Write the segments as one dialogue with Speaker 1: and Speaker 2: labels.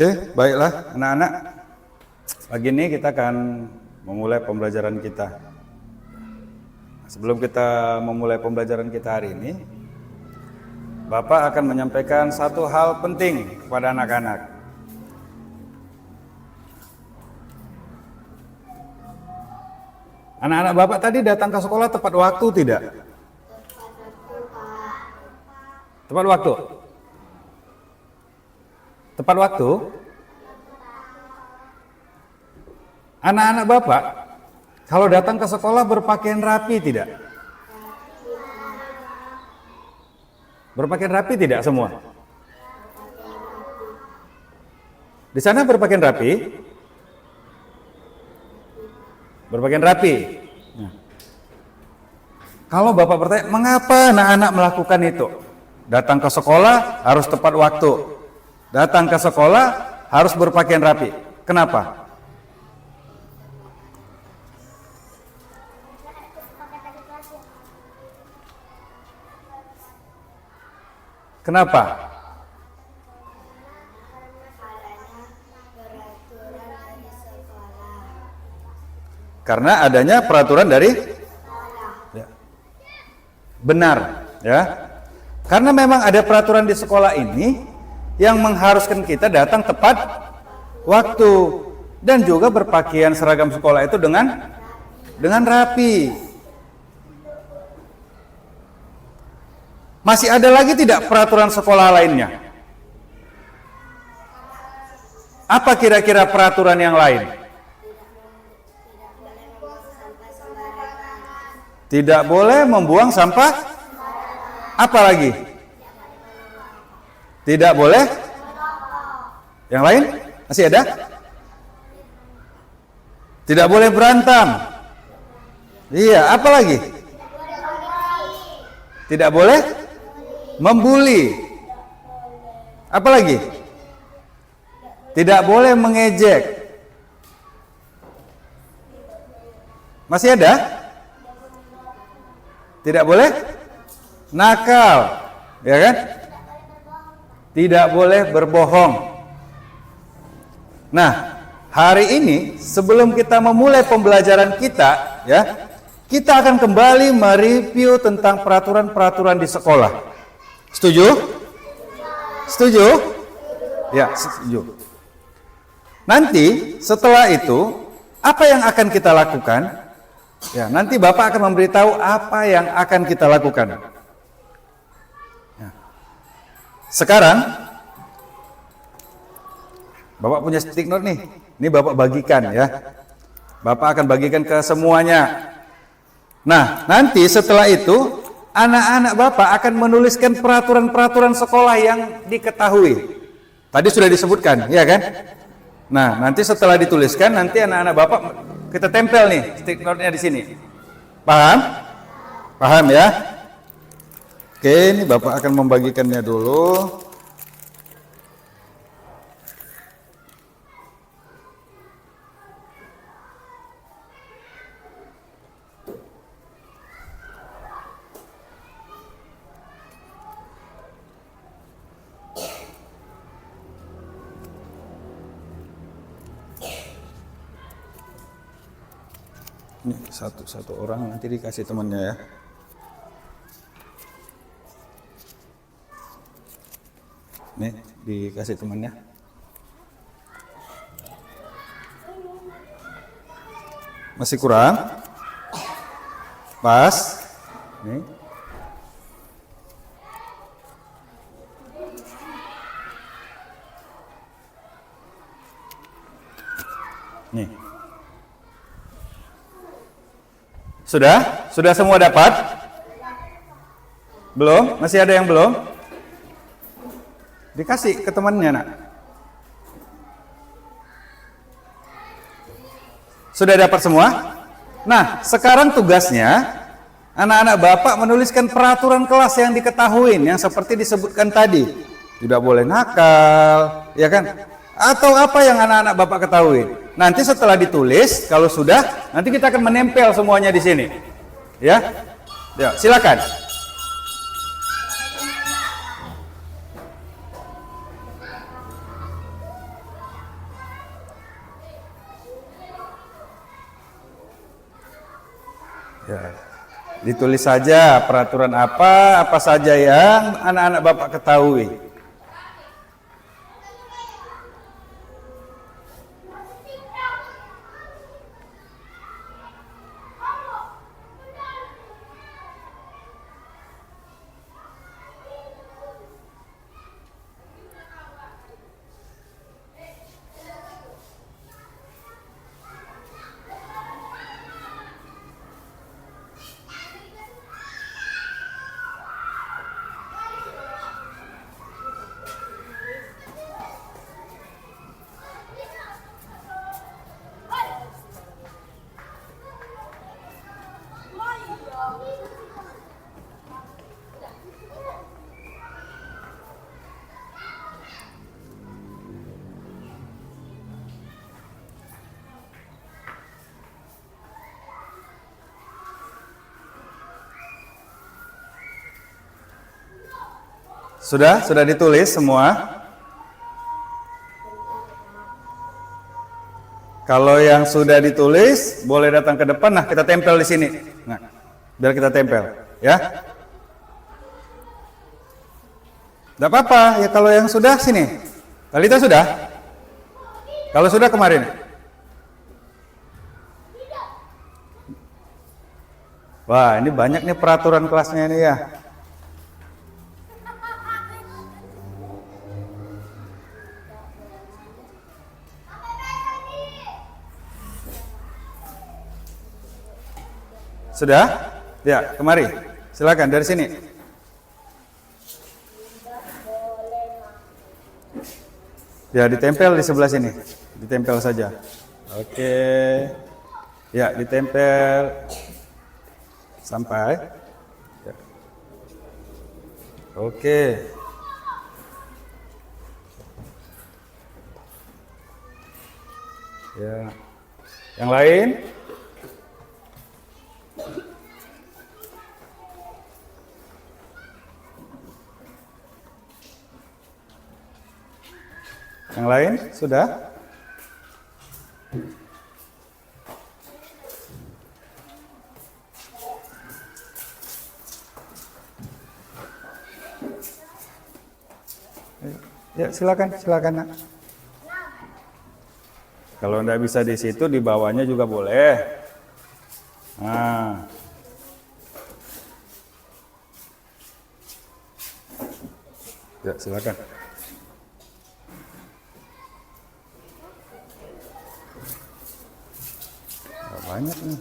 Speaker 1: Oke, baiklah anak-anak. Pagi ini kita akan memulai pembelajaran kita. Sebelum kita memulai pembelajaran kita hari ini, Bapak akan menyampaikan satu hal penting kepada anak-anak. Anak-anak Bapak tadi datang ke sekolah tepat waktu tidak? Tepat waktu? Tepat waktu? Anak-anak Bapak kalau datang ke sekolah berpakaian rapi tidak? Berpakaian rapi tidak semua? Di sana berpakaian rapi? Berpakaian rapi. Nah. Kalau Bapak bertanya, mengapa anak-anak melakukan itu? Datang ke sekolah harus tepat waktu. Datang ke sekolah harus berpakaian rapi. Kenapa? Kenapa? Karena adanya peraturan dari ya. Benar, ya. Karena memang ada peraturan di sekolah ini yang mengharuskan kita datang tepat waktu dan juga berpakaian seragam sekolah itu dengan rapi. Masih ada lagi tidak peraturan sekolah lainnya? Apa kira-kira peraturan yang lain? Tidak boleh membuang sampah. Apa lagi? Tidak boleh? Yang lain? Masih ada? Tidak boleh berantem. Iya, apa lagi? Tidak boleh membuli. Apa lagi? Tidak boleh mengejek. Masih ada? Tidak boleh nakal, ya kan? Tidak boleh berbohong. Nah, hari ini sebelum kita memulai pembelajaran kita, ya, kita akan kembali mereview tentang peraturan-peraturan di sekolah. Setuju? Setuju? Ya, setuju. Nanti setelah itu, apa yang akan kita lakukan? Ya, nanti Bapak akan memberitahu apa yang akan kita lakukan. Ya. Sekarang, Bapak punya stick note nih. Ini Bapak bagikan ya. Bapak akan bagikan ke semuanya. Nah, nanti setelah itu, anak-anak Bapak akan menuliskan peraturan-peraturan sekolah yang diketahui. Tadi sudah disebutkan, ya kan? Nah, nanti setelah dituliskan, nanti anak-anak Bapak kita tempel nih stick note-nya di sini. Paham? Paham ya? Oke, ini Bapak akan membagikannya dulu. Ini satu orang nanti dikasih temannya ya. Nih dikasih temannya. Masih kurang? Pas? Nih. Nih. Sudah? Sudah semua dapat? Belum? Masih ada yang belum? Dikasih ke temannya, nak. Sudah dapat semua? Nah, sekarang tugasnya anak-anak Bapak menuliskan peraturan kelas yang diketahui, yang seperti disebutkan tadi. Tidak boleh nakal, ya kan? Atau apa yang anak-anak Bapak ketahui. Nanti setelah ditulis, kalau sudah, nanti kita akan menempel semuanya di sini. Ya, ya, silakan. Ya. Ditulis saja peraturan apa saja yang anak-anak Bapak ketahui. Sudah ditulis semua? Kalau yang sudah ditulis, boleh datang ke depan. Nah, kita tempel di sini. Nah, biar kita tempel, ya. Tidak apa-apa, ya kalau yang sudah sini. Talita sudah? Kalau sudah kemarin? Wah, ini banyak nih peraturan kelasnya ini ya. Sudah? Ya, kemari. Silakan dari sini. Ya, ditempel di sebelah sini. Ditempel saja. Oke. Ya, ditempel sampai. Ya. Oke. Ya. Yang lain? Yang lain sudah? Ya, silakan Nak. Kalau enggak bisa di situ, di bawahnya juga boleh. Nah. Ya, silakan. Banyak nih.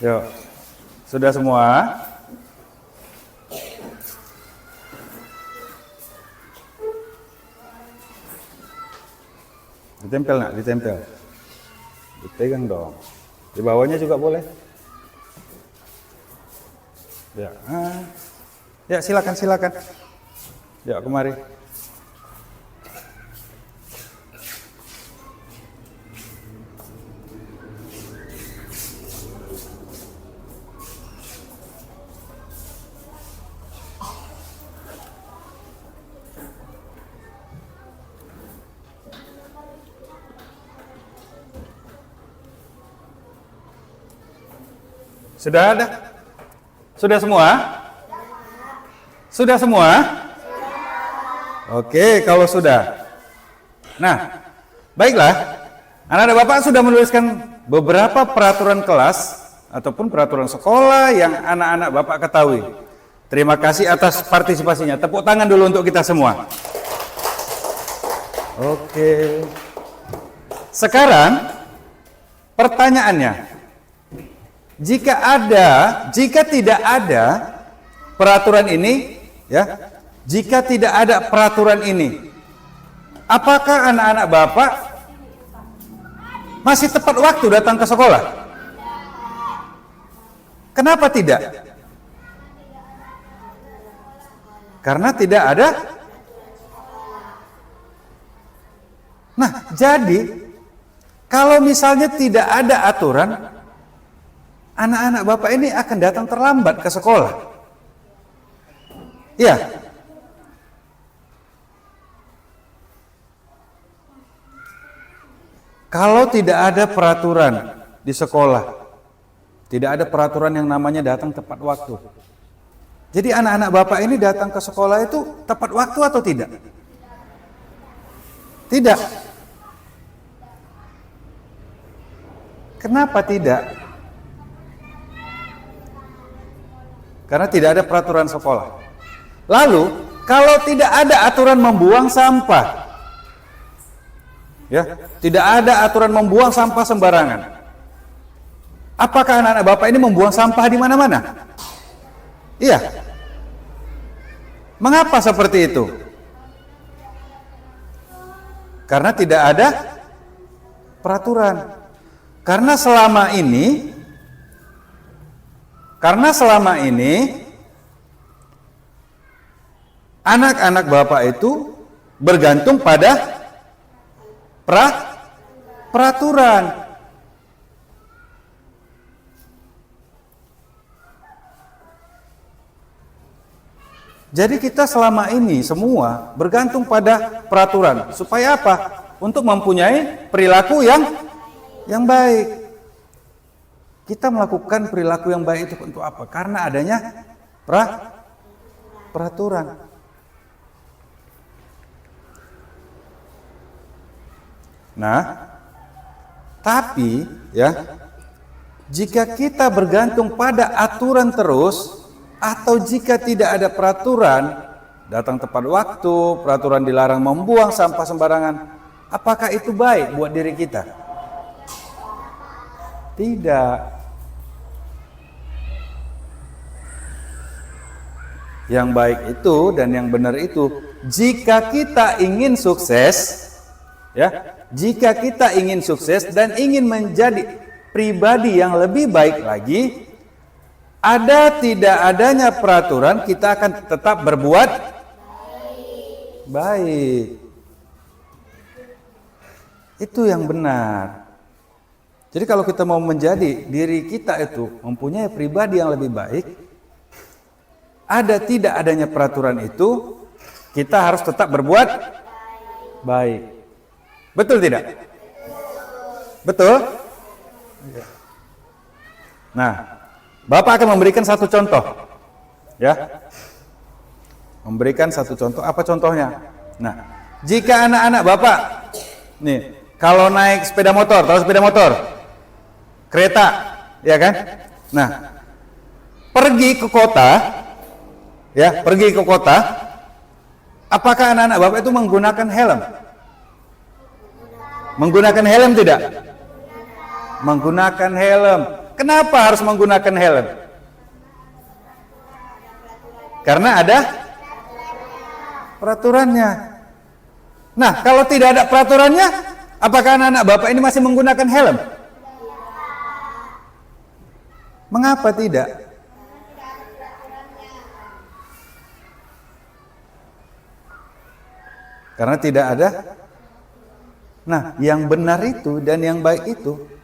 Speaker 1: Yuk, sudah semua? Ditempel Nak, ditempel. Dipegang dong. Di bawahnya juga boleh. Ya, ya silakan. Ya, kemari. Sudah ada? Sudah semua? Sudah semua? Oke, kalau sudah. Nah, baiklah. Anak-anak Bapak sudah menuliskan beberapa peraturan kelas ataupun peraturan sekolah yang anak-anak Bapak ketahui. Terima kasih atas partisipasinya. Tepuk tangan dulu untuk kita semua. Oke. Sekarang pertanyaannya, jika tidak ada peraturan ini, ya, jika tidak ada peraturan ini, apakah anak-anak Bapak masih tepat waktu datang ke sekolah? Kenapa tidak? Karena tidak ada. Nah, jadi kalau misalnya tidak ada aturan, anak-anak Bapak ini akan datang terlambat ke sekolah. Ya. Kalau tidak ada peraturan di sekolah, tidak ada peraturan yang namanya datang tepat waktu. Jadi anak-anak Bapak ini datang ke sekolah itu tepat waktu atau tidak? Tidak. Kenapa tidak? Karena tidak ada peraturan sekolah. Lalu, kalau tidak ada aturan membuang sampah, ya, tidak ada aturan membuang sampah sembarangan, apakah anak-anak Bapak ini membuang sampah di mana-mana? Iya. Mengapa seperti itu? Karena tidak ada peraturan. Karena selama ini anak-anak Bapak itu bergantung pada peraturan. Jadi kita selama ini semua bergantung pada peraturan. Supaya apa? Untuk mempunyai perilaku yang baik. Kita melakukan perilaku yang baik itu untuk apa? Karena adanya peraturan. Nah, tapi ya, jika kita bergantung pada aturan terus, atau jika tidak ada peraturan, datang tepat waktu, peraturan dilarang membuang sampah sembarangan, apakah itu baik buat diri kita? Tidak. Yang baik itu dan yang benar itu, jika kita ingin sukses, ya, jika kita ingin sukses dan ingin menjadi pribadi yang lebih baik lagi, ada tidak adanya peraturan, kita akan tetap berbuat baik. Itu yang benar. Jadi kalau kita mau menjadi diri kita itu mempunyai pribadi yang lebih baik, ada tidak adanya peraturan itu, kita harus tetap berbuat baik. Betul tidak? Betul? Nah, Bapak akan memberikan satu contoh, ya. Memberikan satu contoh. Apa contohnya? Nah, jika anak-anak Bapak, nih, kalau naik sepeda motor, tahu sepeda motor, kereta, ya kan? Nah, pergi ke kota, ya, pergi ke kota, apakah anak-anak Bapak itu menggunakan helm? Menggunakan helm tidak? Menggunakan helm. Kenapa harus menggunakan helm? Karena ada peraturannya. Nah, kalau tidak ada peraturannya, apakah anak-anak Bapak ini masih menggunakan helm? Mengapa tidak? Karena tidak ada. Nah, yang benar itu dan yang baik itu,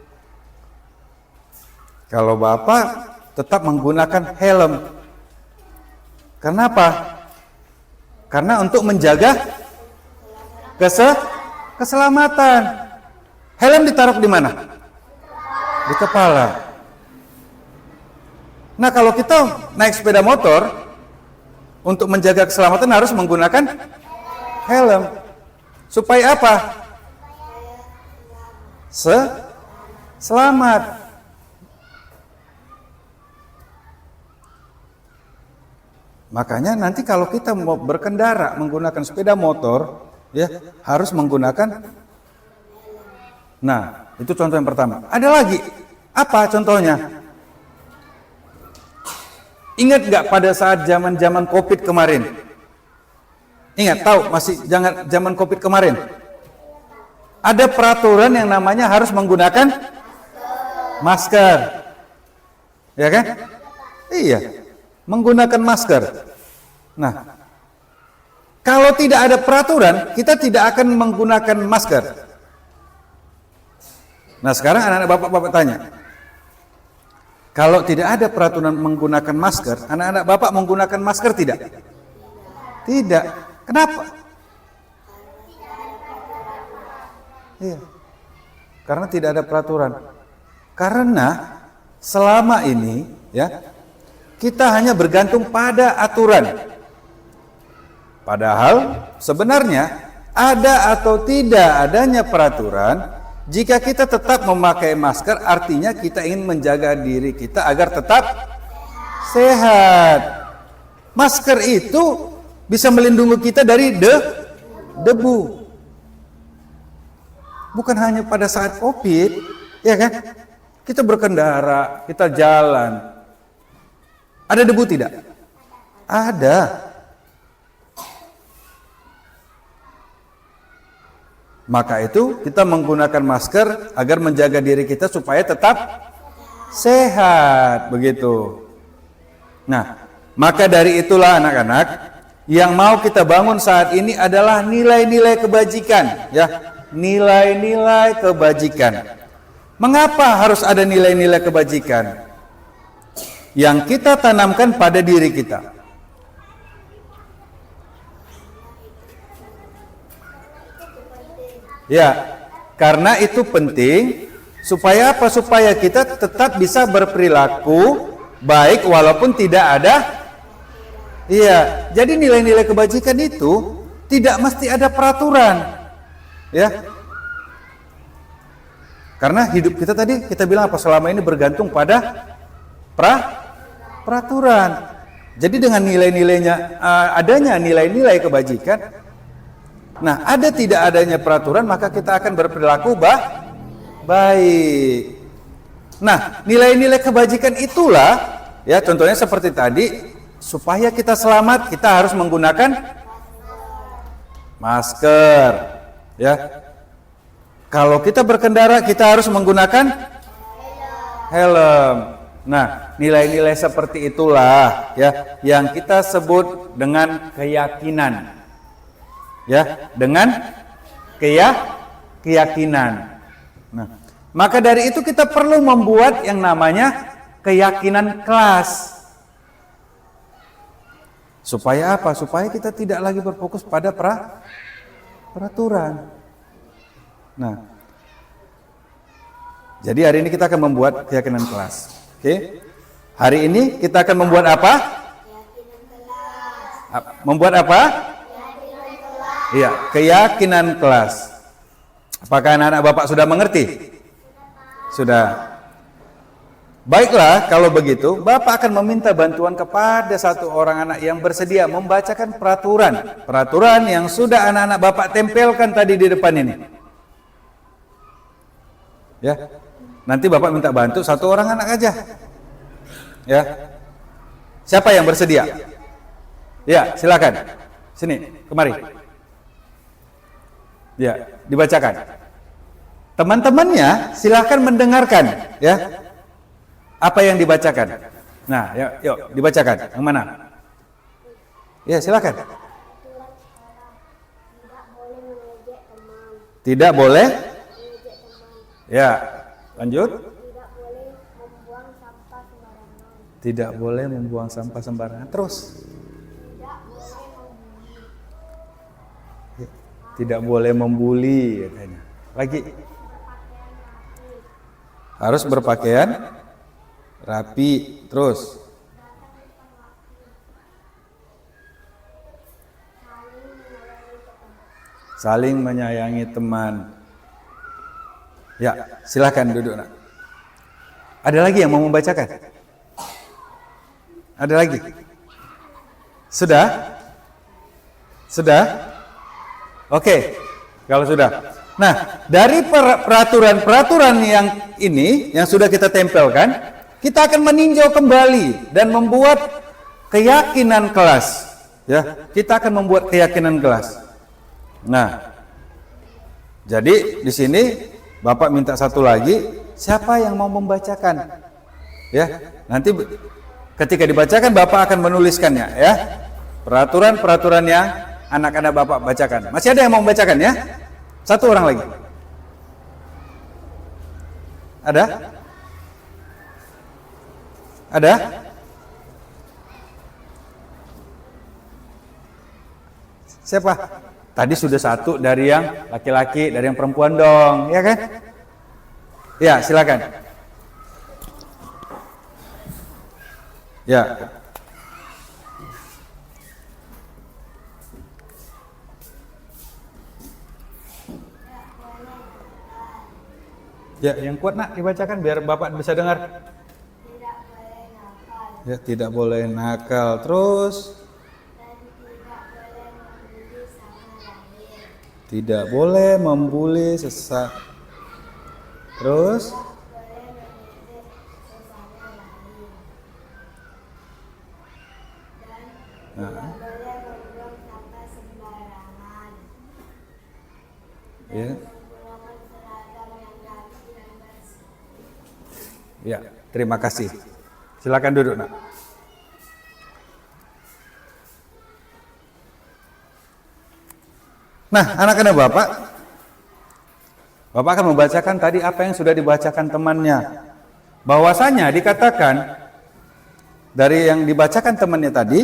Speaker 1: kalau Bapak tetap menggunakan helm. Kenapa? Karena untuk menjaga keselamatan. Helm ditaruh di mana? Di kepala. Nah, kalau kita naik sepeda motor, untuk menjaga keselamatan harus menggunakan helm. Supaya apa? Selamat. Makanya nanti kalau kita mau berkendara menggunakan sepeda motor, ya, harus menggunakan. Nah, itu contoh yang pertama. Ada lagi. Apa contohnya? Ingat nggak pada saat zaman COVID kemarin? Ingat, tahu masih zaman COVID kemarin? Ada peraturan yang namanya harus menggunakan masker. Ya kan? Iya. Menggunakan masker. Nah, kalau tidak ada peraturan, kita tidak akan menggunakan masker. Nah, sekarang anak-anak Bapak tanya, kalau tidak ada peraturan menggunakan masker, anak-anak Bapak menggunakan masker tidak? Tidak. Kenapa? Iya. Karena tidak ada peraturan. Karena selama ini ya kita hanya bergantung pada aturan. Padahal sebenarnya ada atau tidak adanya peraturan, jika kita tetap memakai masker artinya kita ingin menjaga diri kita agar tetap sehat. Masker itu bisa melindungi kita dari debu. Bukan hanya pada saat Covid, ya kan? Kita berkendara, kita jalan. Ada debu tidak? Ada. Maka itu kita menggunakan masker agar menjaga diri kita supaya tetap sehat, begitu. Nah, maka dari itulah anak-anak, yang mau kita bangun saat ini adalah nilai-nilai kebajikan, ya. Nilai-nilai kebajikan. Mengapa harus ada nilai-nilai kebajikan? Yang kita tanamkan pada diri kita. Ya, karena itu penting supaya apa? Supaya kita tetap bisa berperilaku baik walaupun tidak ada. Iya, jadi nilai-nilai kebajikan itu tidak mesti ada peraturan. Ya. Karena hidup kita tadi kita bilang apa, selama ini bergantung pada peraturan. Jadi dengan nilai-nilainya adanya nilai-nilai kebajikan. Nah, ada tidak adanya peraturan maka kita akan berperilaku baik. Nah, nilai-nilai kebajikan itulah ya contohnya seperti tadi, supaya kita selamat kita harus menggunakan masker. Ya. Kalau kita berkendara kita harus menggunakan helm. Nah, nilai-nilai seperti itulah ya yang kita sebut dengan keyakinan. Ya, dengan keyakinan. Nah, maka dari itu kita perlu membuat yang namanya keyakinan kelas. Supaya apa? Supaya kita tidak lagi berfokus pada peraturan. Nah, jadi hari ini kita akan membuat keyakinan kelas. Oke? Hari ini kita akan membuat apa? Keyakinan kelas. Membuat apa? Keyakinan kelas. Iya, keyakinan kelas. Apakah anak-anak Bapak sudah mengerti? Sudah. Baiklah, kalau begitu, Bapak akan meminta bantuan kepada satu orang anak yang bersedia membacakan peraturan yang sudah anak-anak Bapak tempelkan tadi di depan ini. Ya, nanti Bapak minta bantu satu orang anak aja. Ya, siapa yang bersedia? Ya, silakan. Sini, kemari. Ya, dibacakan. Teman-temannya silakan mendengarkan. Ya, apa yang dibacakan. Nah, yuk dibacakan. Yang mana? Ya, silakan. Tidak boleh. Ya, lanjut. Tidak boleh membuang sampah sembarangan. Terus. Tidak boleh membuli katanya. Lagi. Harus berpakaian rapi. Terus. Saling menyayangi teman. Ya, silakan duduk nak. Ada lagi yang mau membacakan? Ada lagi? Sudah? Sudah? Oke, kalau sudah. Nah, dari peraturan-peraturan yang ini, yang sudah kita tempelkan, kita akan meninjau kembali dan membuat keyakinan kelas. Ya, kita akan membuat keyakinan kelas. Nah, jadi di sini Bapak minta satu lagi, siapa yang mau membacakan? Ya, nanti ketika dibacakan Bapak akan menuliskannya ya. Peraturan-peraturan yang anak-anak Bapak bacakan. Masih ada yang mau membacakan ya? Satu orang lagi. Ada? Ada? Siapa? Tadi sudah satu dari yang laki-laki, dari yang perempuan dong, ya kan? Ya, silakan. Ya. Ya, yang kuat nak dibacakan biar Bapak bisa dengar.
Speaker 2: Tidak boleh nakal.
Speaker 1: Ya, tidak boleh nakal. Terus
Speaker 2: Dan tidak boleh membuli sama lain.
Speaker 1: tidak boleh membuli sesat. Terus
Speaker 2: Tidak boleh mengejek sesama lain. Dan tidak boleh membuang sampah sembarangan. Dan
Speaker 1: ya.
Speaker 2: menggunakan seragam yang rapi dan bersih.
Speaker 1: Ya, terima kasih. Silakan duduk, nak. Nah, anak-anak Bapak akan membacakan tadi apa yang sudah dibacakan temannya. Bahwasanya dikatakan dari yang dibacakan temannya tadi,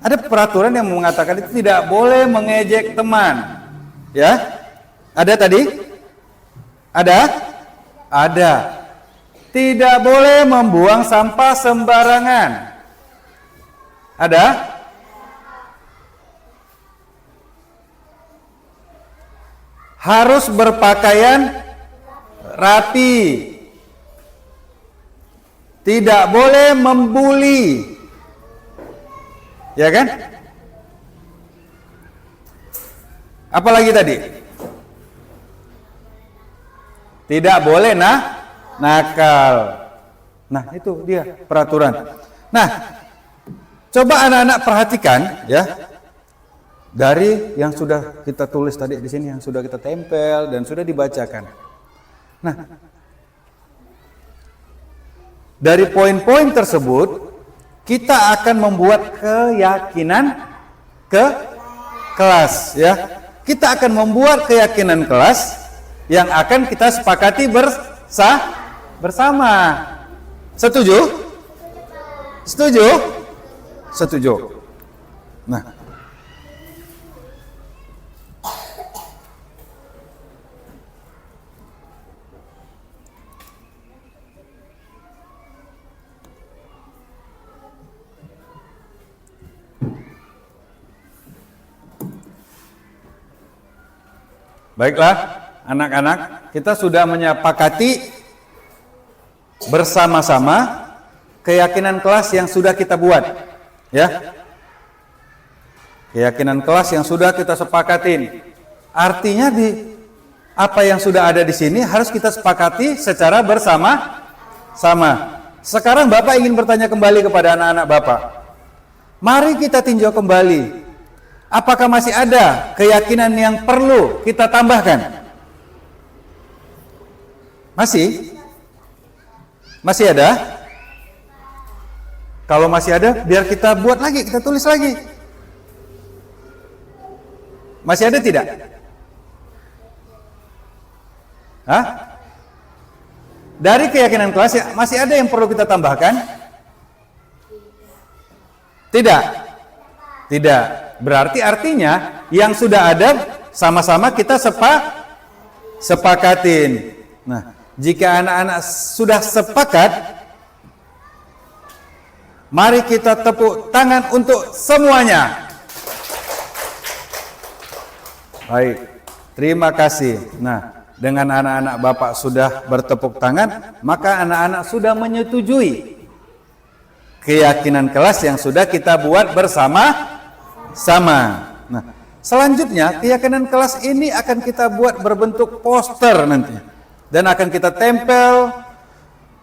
Speaker 1: ada peraturan yang mengatakan itu tidak boleh mengejek teman. Ya? Ada tadi? Ada? Ada. Tidak boleh membuang sampah sembarangan. Ada? Harus berpakaian rapi. Tidak boleh membuli. Ya kan? Apalagi tadi? Tidak boleh nakal. Nah, itu dia peraturan. Nah, coba anak-anak perhatikan ya. Dari yang sudah kita tulis tadi di sini, yang sudah kita tempel dan sudah dibacakan. Nah, dari poin-poin tersebut kita akan membuat keyakinan ke kelas ya. Kita akan membuat keyakinan kelas yang akan kita sepakati bersama. Setuju? Setuju? Setuju. Nah, baiklah, anak-anak, kita sudah menyepakati bersama-sama keyakinan kelas yang sudah kita buat, ya. Keyakinan kelas yang sudah kita sepakatin. Artinya apa yang sudah ada di sini harus kita sepakati secara bersama-sama. Sekarang Bapak ingin bertanya kembali kepada anak-anak Bapak. Mari kita tinjau kembali. Apakah masih ada keyakinan yang perlu kita tambahkan? Masih? Masih ada? Kalau masih ada, biar kita buat lagi, kita tulis lagi. Masih ada tidak? Hah? Dari keyakinan kelas, masih ada yang perlu kita tambahkan? Tidak? Tidak. Berarti artinya yang sudah ada sama-sama kita sepakatin. Nah, jika anak-anak sudah sepakat, mari kita tepuk tangan untuk semuanya. Baik, terima kasih. Nah, dengan anak-anak Bapak sudah bertepuk tangan, maka anak-anak sudah menyetujui keyakinan kelas yang sudah kita buat bersama-sama. Nah, selanjutnya keyakinan kelas ini akan kita buat berbentuk poster nanti dan akan kita tempel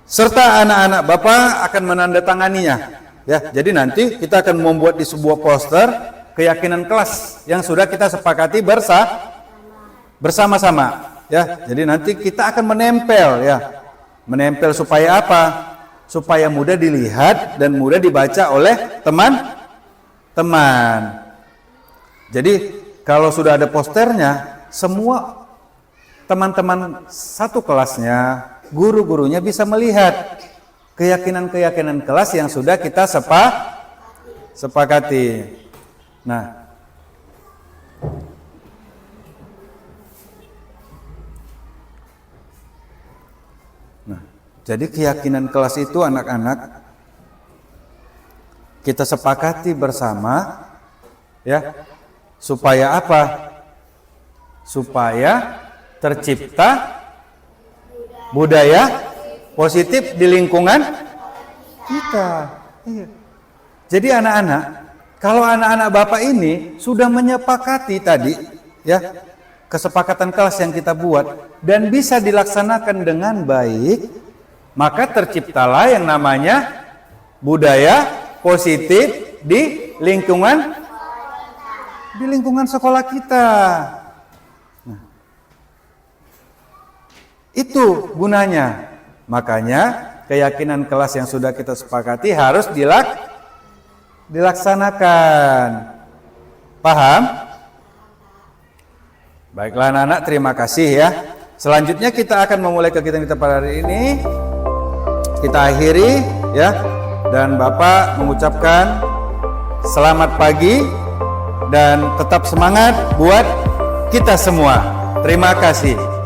Speaker 1: serta anak-anak Bapak akan menandatanganinya. Ya, jadi nanti kita akan membuat di sebuah poster keyakinan kelas yang sudah kita sepakati bersama-sama. Ya, jadi nanti kita akan menempel ya. Menempel supaya apa? Supaya mudah dilihat dan mudah dibaca oleh teman-teman. Jadi kalau sudah ada posternya, semua teman-teman satu kelasnya, guru-gurunya bisa melihat keyakinan-keyakinan kelas yang sudah kita sepakati. Nah, Jadi keyakinan kelas itu anak-anak kita sepakati bersama ya, supaya apa? Supaya tercipta budaya positif di lingkungan kita. Iya. Jadi anak-anak, kalau anak-anak Bapak ini sudah menyepakati tadi ya, kesepakatan kelas yang kita buat dan bisa dilaksanakan dengan baik, maka terciptalah yang namanya budaya positif di lingkungan sekolah kita. Nah, itu gunanya. Makanya keyakinan kelas yang sudah kita sepakati harus dilaksanakan. Paham? Baiklah anak-anak, terima kasih ya. Selanjutnya kita akan memulai kegiatan kita pada hari ini. Kita akhiri ya, dan Bapak mengucapkan selamat pagi dan tetap semangat buat kita semua. Terima kasih.